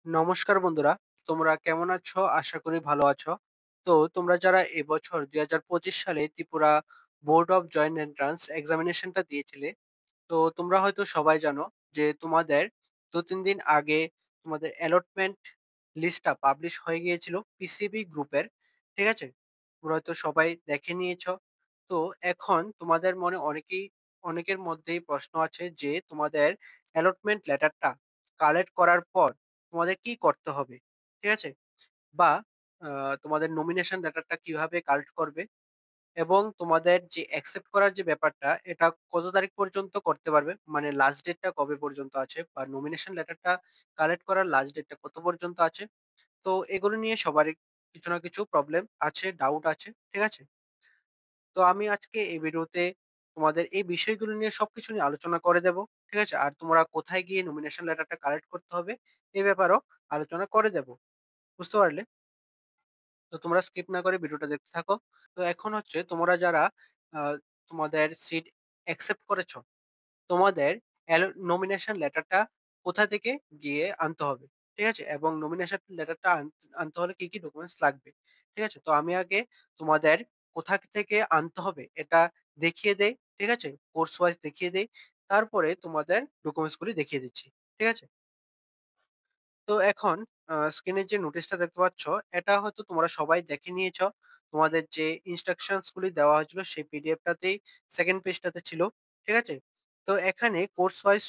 নমস্কার বন্ধুরা, তোমরা কেমন আছো? আশা করি ভালো আছো। তো তোমরা যারা এবছর ২০২৫ সালে Tripura board of joint entrance এক্সামিনেশনটা দিয়েছিলে, তো তোমরা হয়তো সবাই জানো যে তোমাদের ২-৩ দিন আগে তোমাদের অ্যালটমেন্ট লিস্টটা পাবলিশ হয়ে গিয়েছিল পিসিবি গ্রুপের। ঠিক আছে? তোমরা হয়তো সবাই দেখে নিয়েছো। তো এখন তোমাদের মনে অনেকের মধ্যেই প্রশ্ন আছে যে তোমাদের অ্যালটমেন্ট লেটারটা কালেক্ট করার পর তোমাদের কি করতে হবে? ঠিক আছে? বা তোমাদের নমিনেশন লেটারটা কিভাবে কালেক্ট করবে? এবং তোমাদের যে অ্যাকসেপ্ট করার যে ব্যাপারটা, এটা কত তারিখ পর্যন্ত করতে পারবে? মানে লাস্ট ডেটটা কবে পর্যন্ত আছে? বা নমিনেশন লেটারটা কালেক্ট করার লাস্ট ডেটটা কত পর্যন্ত আছে? তো এগুলো নিয়ে সবারই কিছু না কিছু প্রবলেম আছে, ডাউট আছে। ঠিক আছে? তো আমি আজকে এই ভিডিওতে তোমাদের এই বিষয়গুলো নিয়ে সবকিছু নিয়ে আলোচনা করে দেব। ঠিক আছে? আর তোমরা কোথায় গিয়ে নমিনেশন লেটারটা কালেক্ট করতে হবে, এ ব্যাপারেও আলোচনা করে দেব। বুঝতে পারলে? তো তোমরা স্কিপ না করে ভিডিওটা দেখতে থাকো। তো এখন হচ্ছে তোমরা যারা আ তোমাদের সিট অ্যাকসেপ্ট করেছো, তোমাদের নমিনেশন লেটারটা কোথা থেকে গিয়ে আনতে হবে। ঠিক আছে? এবং নমিনেশন লেটারটা আনতে হলে কি, কি ডকুমেন্টস লাগবে। ঠিক আছে? তো আমি আগে তোমাদের কোথা থেকে আনতে হবে এটা দেখিয়ে দেই। ঠিক আছে? কোর্স ওয়াইজ দেখিয়ে দেই। তারপরে তোমাদের ডকুমেন্টস গুলি দেখিয়ে দিচ্ছি। ঠিক আছে? তো এখন স্ক্রিনে যে নোটিশটা দেখতে পাচ্ছ, এটা হয়তো তোমরা সবাই দেখে নিয়েছ। তোমাদের যে ইনস্ট্রাকশনস গুলি দেওয়া হয়েছিল সেই পিডিএফটাতেই 2nd পেজটাতে ছিল। ঠিক আছে? তো এখানে কোর্স ওয়াইজ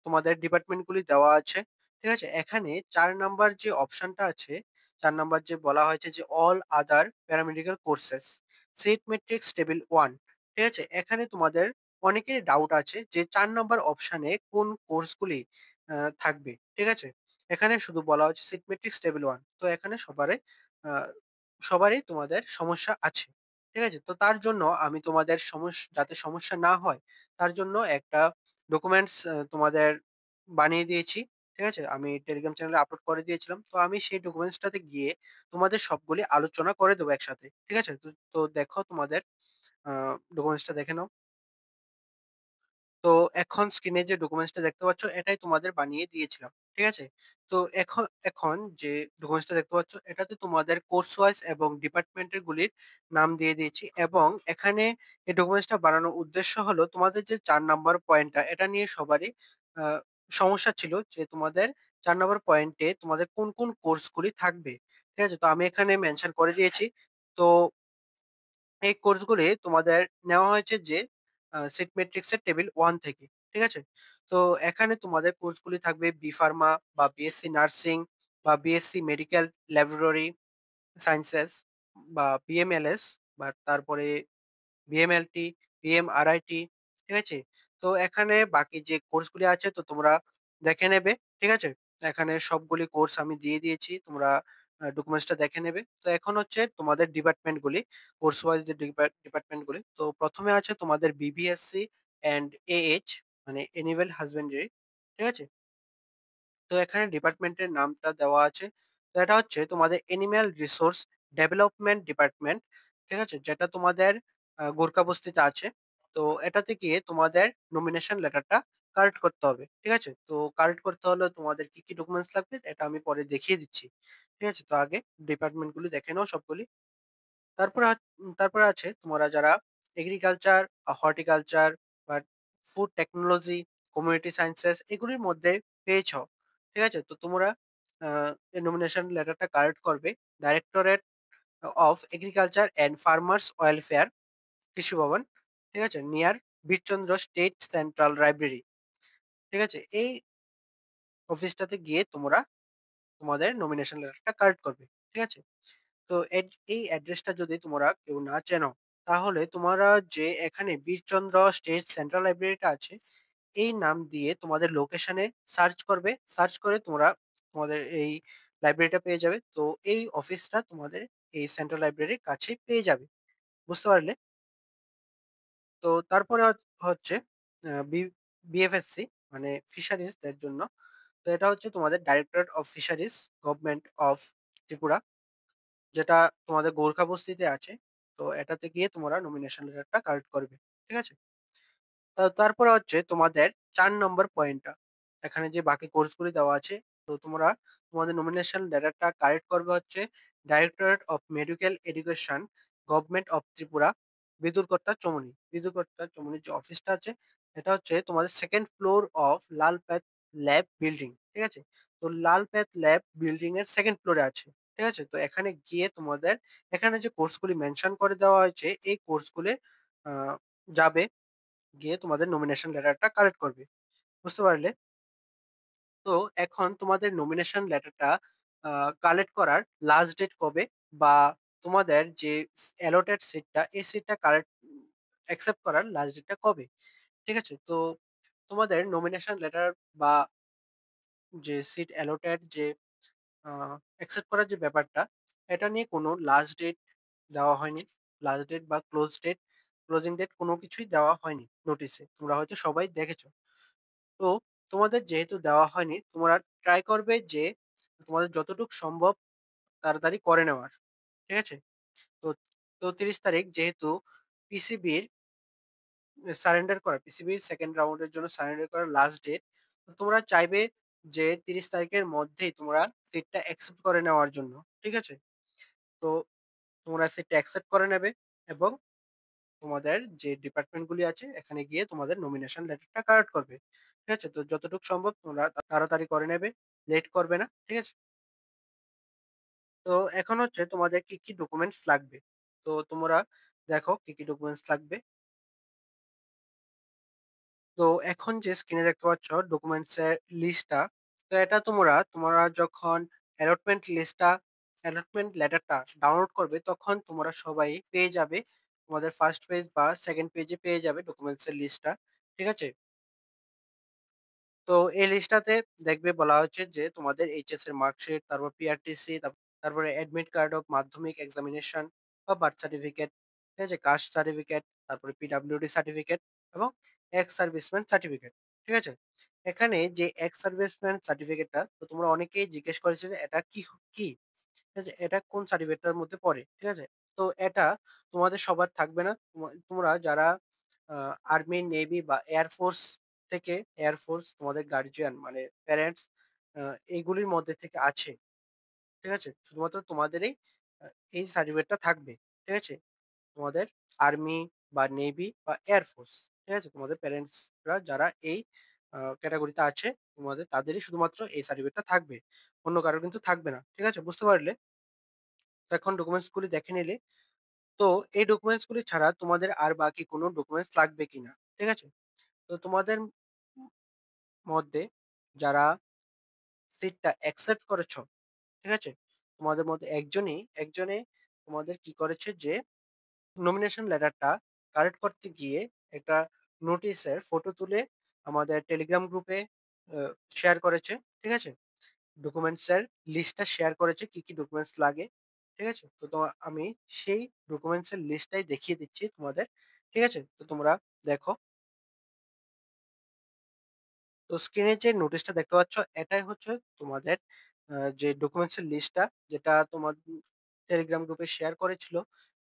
তোমাদের ডিপার্টমেন্ট গুলি দেওয়া আছে। ঠিক আছে? এখানে ৪ নাম্বার যে অপশনটা আছে, ৪ নাম্বার যে বলা হয়েছে যে all other paramedical courses seat matrix table 1। ঠিক আছে? এখানে তোমাদের অনেকেরই ডাউট আছে যে ৪ নাম্বার অপশনে কোন কোর্সগুলি থাকবে। ঠিক আছে? এখানে শুধু বলা হচ্ছে সিট মেট্রিক্স টেবল 1। তো এখানে আ সবারই তোমাদের সমস্যা আছে। ঠিক আছে? তো তার জন্য আমি তোমাদের যাতে সমস্যা না হয়, তার জন্য একটা ডকুমেন্টস তোমাদের বানিয়ে দিয়েছি। ঠিক আছে? আমি টেলিগ্রাম চ্যানেলে আপলোড করে দিয়েছিলাম। তো আমি সেই ডকুমেন্টসটাতে গিয়ে তোমাদের সবগুলি আলোচনা করে দেব একসাথে। ঠিক আছে? তো দেখো তোমাদের আ ডকুমেন্টসটা দেখে নাও। তো এখন স্ক্রিনে যে ডকুমেন্টসটা দেখতে পাচ্ছ, এটাই তোমাদের বানিয়ে দিয়েছিলাম। ঠিক আছে? তো এখন যে ডকুমেন্টসটা দেখতে পাচ্ছ, এটাতে তোমাদের কোর্স ওয়াইজ এবং ডিপার্টমেন্টের গুলির নাম দিয়ে দিয়েছি। এবং এখানে এই ডকুমেন্টসটা বানানোর উদ্দেশ্য হলো তোমাদের যে ৪ নাম্বার পয়েন্টটা, এটা নিয়ে সবারই আ সমস্যা ছিল যে তোমাদের ৪ নাম্বার পয়েন্টে তোমাদের কোন, কোন কোর্সগুলি থাকবে। ঠিক আছে? তো আমি এখানে মেনশন করে দিয়েছি। তো এই কোর্সগুলি তোমাদের নেওয়া হয়েছে যে সিট ম্যাট্রিক্স এর টেবিল 1 থেকে। ঠিক আছে? তো এখানে তোমাদের কোর্সগুলি থাকবে বি-ফার্মা বা বিএসসি নার্সিং বা বিএসসি মেডিকেল ল্যাবরেটরি সায়েন্সেস বা বিএমএলএস বা তারপরে বিএমএলটি, বিএমআরআইটি। ঠিক আছে? তো এখানে বাকি যে কোর্সগুলি আছে তো তোমরা দেখে নেবে। ঠিক আছে? এখানে সবগুলি কোর্স আমি দিয়ে দিয়েছি। তোমরা ডকুমেন্টসটা দেখে নেবে। তো এখন হচ্ছে তোমাদের ডিপার্টমেন্ট গুলি, কোর্স ওয়াইজ যে ডিপার্টমেন্ট গুলি। তো ১ম এ আছে তোমাদের বিবিএসসি অ্যান্ড এএইচ মানে অ্যানিমাল হাসব্যান্ডারি। ঠিক আছে? তো এখানে ডিপার্টমেন্টের নামটা দেওয়া আছে। তো এটা হচ্ছে তোমাদের এনিম্যাল রিসোর্স ডেভেলপমেন্ট ডিপার্টমেন্ট। ঠিক আছে? যেটা তোমাদের গোরকাবস্তিতে আছে। তো এটাতে গিয়ে তোমাদের নমিনেশন লেটারটা কালেক্ট করতে হবে। ঠিক আছে? তো কালেক্ট করতে হলে তোমাদের কি, কি ডকুমেন্টস লাগবে এটা আমি পরে দেখিয়ে দিচ্ছি। ঠিক আছে? তো আগে ডিপার্টমেন্ট গুলি দেখে নাও সবগুলি। তারপরে আছে তোমরা যারা এগ্রিকালচার, হর্টিকালচার বা ফুড টেকনোলজি, কমিউনিটি সায়েন্সেস এগুলির মধ্যে পেয়েছ। ঠিক আছে? তো তোমরা আ এই নমিনেশন লেটারটা কালেক্ট করবে directorate of agriculture and farmers welfare, কৃষি ভবন। ঠিক আছে? Near Birchandra state central library. ঠিক আছে? এই অফিসটাতে গিয়ে তোমরা তোমাদের নমিনেশন লেটারটা কালেক্ট করবে। ঠিক আছে? তো এই অ্যাড্রেসটা যদি তোমরা কেউ না চেনো, তাহলে তোমরা যে এখানে বীরচন্দ্র স্টেট সেন্ট্রাল লাইব্রেরিটা আছে, এই নাম দিয়ে তোমাদের লোকেশনে সার্চ করবে। সার্চ করে তোমরা তোমাদের এই লাইব্রেরিটা পেয়ে যাবে। তো এই অফিসটা তোমাদের এই সেন্ট্রাল লাইব্রেরির কাছে পেয়ে যাবে। বুঝতে পারলে? তো তারপরে হচ্ছে আ বি বিএফএসসি মানে ফিশারিজ দের জন্য। তো এটা হচ্ছে তোমাদের directorate of fisheries, government of Tripura. যেটা তোমাদের গোর্খা বস্তিতে আছে। তো এটাতে গিয়ে তোমরা নমিনেশন লেটারটা কালেক্ট করবে। ঠিক আছে? তারপরে হচ্ছে তোমাদের ৪ নম্বর পয়েন্টটা। এখানে যে বাকি কোর্সগুলি দেওয়া আছে, তো তোমরা তোমাদের নমিনেশন লেটারটা কারেক্ট করবে হচ্ছে directorate of medical education, government of Tripura, Bidurkarta Chowmuhani. Bidurkarta চমুনির যে অফিসটা আছে এটা হচ্ছে তোমাদের second floor of Lalpath lab building. ঠিক আছে? তো লালপ্যাথ ল্যাব বিল্ডিং এর সেকেন্ড ফ্লোরে আছে। ঠিক আছে? তো এখানে গিয়ে তোমাদের এখানে যে কোর্সগুলি মেনশন করে দেওয়া হয়েছে এই কোর্সগুলি আহ, যাবে, গিয়ে তোমাদের নমিনেশন লেটারটা কালেক্ট করবে। বুঝতে পারলে? তো এখন তোমাদের নমিনেশন লেটারটা কালেক্ট করার লাস্ট ডেট কবে, বা তোমাদের যে অ্যালটেড সিটটা এই সিটটা কালেক্ট অ্যাকসেপ্ট করার লাস্ট ডেটটা কবে? ঠিক আছে? তো তোমাদের নমিনেশন লেটার বা যে সিট অ্যালটেড যে অ্যাকসেপ্ট করার যে ব্যাপারটা, এটা নিয়ে কোনো লাস্ট ডেট দেওয়া হয়নি। লাস্ট ডেট বা ক্লোজিং ডেট কোনো কিছুই দেওয়া হয়নি নোটিশে। তোমরা হয়তো সবাই দেখেছো। তো তোমাদের যেহেতু দেওয়া হয়নি, তোমরা ট্রাই করবে যে তোমাদের যতটুকু সম্ভব তাড়াতাড়ি করে নেওয়ার। ঠিক আছে? তো তো ৩০ তারিখ যেহেতু পিসিবির পিসিবির সেকেন্ড রাউন্ডের জন্য সারেন্ডার করার লাস্ট ডেট, তো তোমরা চাইবে যে ৩০ তারিখের মধ্যেই তোমরা সিটটা অ্যাকসেপ্ট করে নেওয়ার জন্য। ঠিক আছে? তো তোমরা সিটটা অ্যাকসেপ্ট করে নেবে এবং তোমাদের যে ডিপার্টমেন্টগুলি আছে এখানে গিয়ে তোমাদের নমিনেশন লেটারটা কালেক্ট করবে। ঠিক আছে? তো যতটুকু সম্ভব তোমরা তাড়াতাড়ি করে নেবে, লেট করবে না। ঠিক আছে? তো এখন হচ্ছে তোমাদের কি কি ডকুমেন্টস লাগবে। তো তোমরা দেখো কি কি ডকুমেন্টস লাগবে। তো এখন যে স্ক্রিনে দেখতে পাচ্ছ ডকুমেন্টস এর লিস্টটা, তো এটা তোমরা তোমরা যখন অ্যালটমেন্ট লেটারটা ডাউনলোড করবে তখন তোমরা সবাই পেয়ে যাবে, তোমাদের ফার্স্ট পেজ বা সেকেন্ড পেজে পেয়ে যাবে ডকুমেন্টস এর লিস্টটা। ঠিক আছে? তো এই লিস্টটাতে দেখবে বলা হচ্ছে যে তোমাদের এইচএস এর মার্কশিট, তারপর পিআরটিসি, তারপরে অ্যাডমিট কার্ড অফ মাধ্যমিক এক্সামিনেশন বা বার্থ সার্টিফিকেট, ঠিক আছে, কাস্ট সার্টিফিকেট, তারপরে পিডব্লিউডি সার্টিফিকেট এবং এক্স সার্ভিসম্যান সার্টিফিকেট। ঠিক আছে? এখানে যে এক্স সার্ভিসম্যান সার্টিফিকেটটা, তো তোমরা অনেকেই জিজ্ঞেস করেছিলে এটা কি কি ঠিক আছে, এটা কোন সার্টিফিকেটটার মধ্যে পড়ে। ঠিক আছে? তো এটা তোমাদের সবার থাকবে না। তোমরা যারা আর্মি, নেভি বা এয়ারফোর্স থেকে, এয়ারফোর্স তোমাদের গার্জিয়ান মানে প্যারেন্টস এইগুলির মধ্যে থেকে আছে। ঠিক আছে? শুধুমাত্র তোমাদেরই এই সার্টিফিকেটটা থাকবে। ঠিক আছে? তোমাদের আর্মি বা নেভি বা এয়ারফোর্স, ঠিক আছে, তোমাদের প্যারেন্টসরা যারা এই ক্যাটাগরিতে আছে, তোমাদের তাদেরই শুধুমাত্র এই সার্টিফিকেটটা থাকবে, অন্য কারো কিন্তু থাকবে না। ঠিক আছে? বুঝতে পারলে? তো এখন ডকুমেন্টস গুলি দেখে নিলে, তো এই ডকুমেন্টস গুলি ছাড়া তোমাদের আর বাকি কোনো ডকুমেন্টস লাগবে কিনা। ঠিক আছে? তো তোমাদের মধ্যে যারা সিটটা অ্যাকসেপ্ট করেছো, ঠিক আছে, তোমাদের মধ্যে একজনে তোমাদের কি করেছে যে নমিনেশন লেটারটা কালেক্ট করতে গিয়ে একটা নোটিশের ফটো তুলে আমাদের টেলিগ্রাম গ্রুপে শেয়ার করেছে। ঠিক আছে? ডকুমেন্টস এর লিস্টটা শেয়ার করেছে কি কি ডকুমেন্টস লাগে। ঠিক আছে? তো আমি সেই ডকুমেন্টস এর লিস্টটাই দেখিয়ে দিচ্ছি তোমাদের। ঠিক আছে? তো তোমরা দেখো। তো স্ক্রিনে যে নোটিশটা দেখতে পাচ্ছ এটাই হচ্ছে তোমাদের যে ডকুমেন্টস এর লিস্টটা, যেটা তোমার টেলিগ্রাম গ্রুপে শেয়ার করেছিল।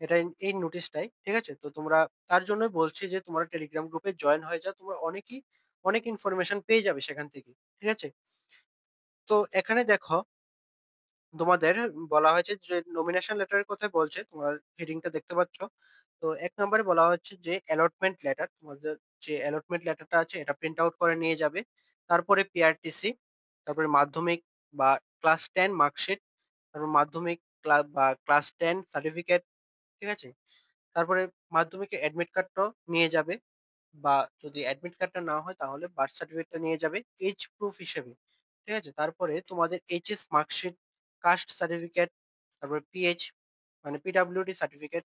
এটা এই নোটিশটাই। ঠিক আছে? তো তোমরা তার জন্যই বলছি যে তোমরা টেলিগ্রাম গ্রুপে জয়েন হয়ে যাও, তোমরা অনেক ইনফরমেশন পেয়ে যাবে সেখান থেকে। ঠিক আছে? তো এখানে দেখো তোমাদের বলা হয়েছে যে নমিনেশন লেটারের কথা বলছে, তোমরা হেডিংটা দেখতে পাচ্ছ। তো ১ নম্বরে বলা হচ্ছে যে অ্যালটমেন্ট লেটার, তোমাদের যে অ্যালটমেন্ট লেটারটা আছে এটা প্রিন্ট আউট করে নিয়ে যাবে। তারপরে পিআরটিসি, তারপরে মাধ্যমিক বা ক্লাস 10 মার্কশিট, তারপর মাধ্যমিক বা ক্লাস 10 সার্টিফিকেট। ঠিক আছে? তারপরে মাধ্যমিকের অ্যাডমিট কার্ডটাও নিয়ে যাবে, বা যদি অ্যাডমিট কার্ডটা না হয় তাহলে বার্থ সার্টিফিকেটটা নিয়ে যাবে এজ প্রুফ হিসেবে। ঠিক আছে? তারপরে তোমাদের এইচএস মার্কশিট, কাস্ট সার্টিফিকেট, তারপরে পিএইচ মানে পিডব্লিউডি সার্টিফিকেট,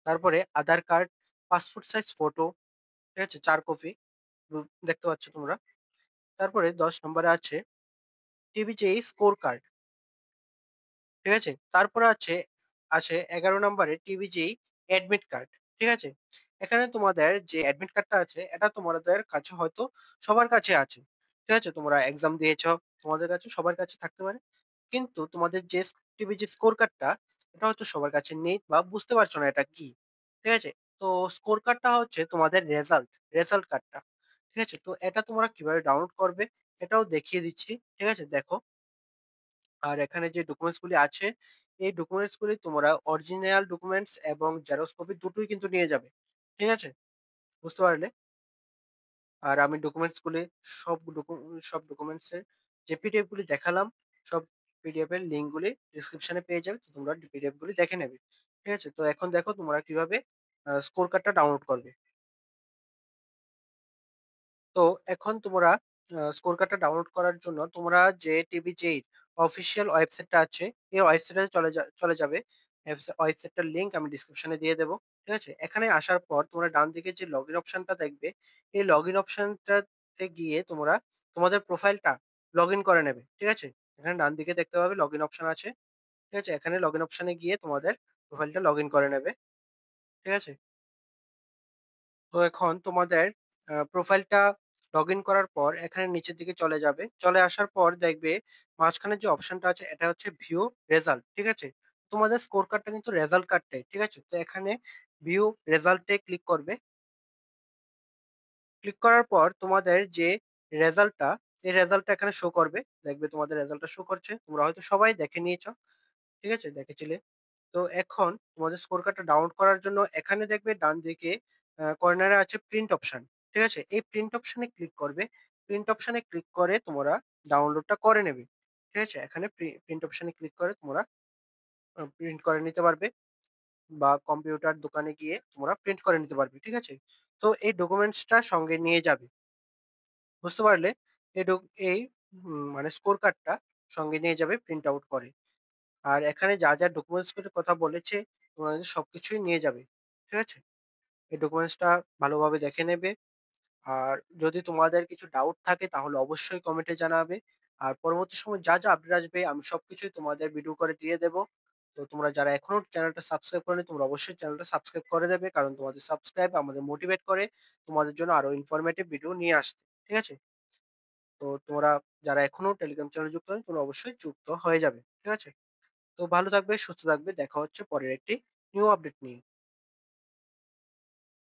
তারপরে আধার কার্ড, পাসপোর্ট সাইজ ফটো, ঠিক আছে, ৪ কপি দেখতে পাচ্ছ তোমরা। তারপরে ১০ নম্বরে আছে টিবিজেই স্কোর কার্ড। ঠিক আছে? তারপরে আছে ১১ নম্বরে টিবিজেই অ্যাডমিট কার্ড। ঠিক আছে? এখানে তোমাদের যে অ্যাডমিট কার্ডটা আছে এটা তোমাদের কাছে হয়তো সবার কাছে আছে। ঠিক আছে? তোমরা এক্সাম দিয়েছ, তোমাদের কাছে সবার কাছে থাকতে পারে। কিন্তু তোমাদের যে টিবিজি স্কোর কার্ডটা এটা হয়তো সবার কাছে নেই বা বুঝতে পারছো না এটা কি। ঠিক আছে? তো স্কোর কার্ডটা হচ্ছে তোমাদের রেজাল্ট কার্ডটা। ঠিক আছে? তো এটা তোমরা কিভাবে ডাউনলোড করবে এটাও দেখিয়ে দিচ্ছি। ঠিক আছে? দেখো। আর এখানে যে ডকুমেন্টস গুলি আছে, এই ডকুমেন্টস গুলি তোমরা অরিজিনাল ডকুমেন্টস এবং জেরক্স কপি দুটোই কিন্তু নিয়ে যাবে। ঠিক আছে? বুঝতে পারলে? আর আমি ডকুমেন্টস গুলি সব ডকুমেন্টস এর যে পিডিএফ গুলি দেখালাম, সব পিডিএফ এর লিংক গুলি ডেসক্রিপশন এ পেয়ে যাবে। তো তোমরা পিডিএফ গুলি দেখে নেবে। ঠিক আছে? তো এখন দেখো তোমরা কিভাবে স্কোর কার্ডটা ডাউনলোড করবে। তো এখন তোমরা স্কোর কার্ডটা ডাউনলোড করার জন্য তোমরা যে টিভিজেইর অফিসিয়াল ওয়েবসাইটটা আছে, এই ওয়েবসাইটে চলে যাবে। ওয়েবসাইটটার লিংক আমি ডেসক্রিপশনে দিয়ে দেবো। ঠিক আছে? এখানে আসার পর তোমরা ডান দিকে যে লগইন অপশনটা দেখবে, এই লগইন অপশনটাতে গিয়ে তোমরা তোমাদের প্রোফাইলটা লগইন করে নেবে। ঠিক আছে? এখানে ডান দিকে দেখতে পাবে লগইন অপশন আছে। ঠিক আছে? এখানে লগইন অপশনে গিয়ে তোমাদের প্রোফাইলটা লগইন করে নেবে। ঠিক আছে? তো এখন তোমাদের প্রোফাইলটা লগইন করার পর এখানে নিচের দিকে চলে যাবে। চলে আসার পর দেখবে মাঝখানে যে অপশনটা আছে এটা হচ্ছে ভিউ রেজাল্ট। ঠিক আছে? তোমাদের স্কোর কার্ডটা কিন্তু রেজাল্ট কার্ডটাই। ঠিক আছে? তো এখানে ভিউ রেজাল্ট এ ক্লিক করবে। ক্লিক করার পর তোমাদের যে রেজাল্টটা, এই রেজাল্টটা এখানে শো করবে। দেখবে তোমাদের রেজাল্টটা শো করছে। তোমরা হয়তো সবাই দেখে নিয়েছ। ঠিক আছে? দেখেছিলে। তো এখন তোমাদের স্কোর কার্ডটা ডাউনলোড করার জন্য এখানে দেখবে ডান দিকে কর্নারে আছে প্রিন্ট অপশন। ঠিক আছে? এই প্রিন্ট অপশনে ক্লিক করবে। প্রিন্ট অপশনে ক্লিক করে তোমরা ডাউনলোডটা করে নেবে। ঠিক আছে? এখানে প্রিন্ট অপশনে ক্লিক করে তোমরা প্রিন্ট করে নিতে পারবে বা কম্পিউটার দোকানে গিয়ে তোমরা প্রিন্ট করে নিতে পারবে। ঠিক আছে? তো এই ডকুমেন্টসটা সঙ্গে নিয়ে যাবে। বুঝতে পারলে? এই ডক এই মানে স্কোর কার্ডটা সঙ্গে নিয়ে যাবে প্রিন্ট আউট করে। আর এখানে যা ডকুমেন্টস গুলোর কথা বলেছে তোমাদের সবকিছুই নিয়ে যাবে। ঠিক আছে? এই ডকুমেন্টসটা ভালোভাবে দেখে নেবে। আর যদি তোমাদের কিছু ডাউট থাকে তাহলে অবশ্যই কমেন্টে জানাবে। আর পরবর্তী সময় যা আপডেট আসবে আমি সবকিছুই তোমাদের ভিডিও করে দিয়ে দেব। তো তোমরা যারা এখনো চ্যানেলটা সাবস্ক্রাইব করোনি তোমরা অবশ্যই চ্যানেলটা সাবস্ক্রাইব করে দেবে। কারণ তোমাদের সাবস্ক্রাইব আমাদের মোটিভেট করে তোমাদের জন্য আরো ইনফরমেটিভ ভিডিও নিয়ে আসতে। ঠিক আছে? তো তোমরা যারা এখনো টেলিগ্রাম চ্যানেলে যুক্ত হয়নি তোমরা অবশ্যই যুক্ত হয়ে যাবে। ঠিক আছে? তো ভালো থাকবে, সুস্থ থাকবে। দেখা হচ্ছে পরের একটি নিউ আপডেট নিয়ে।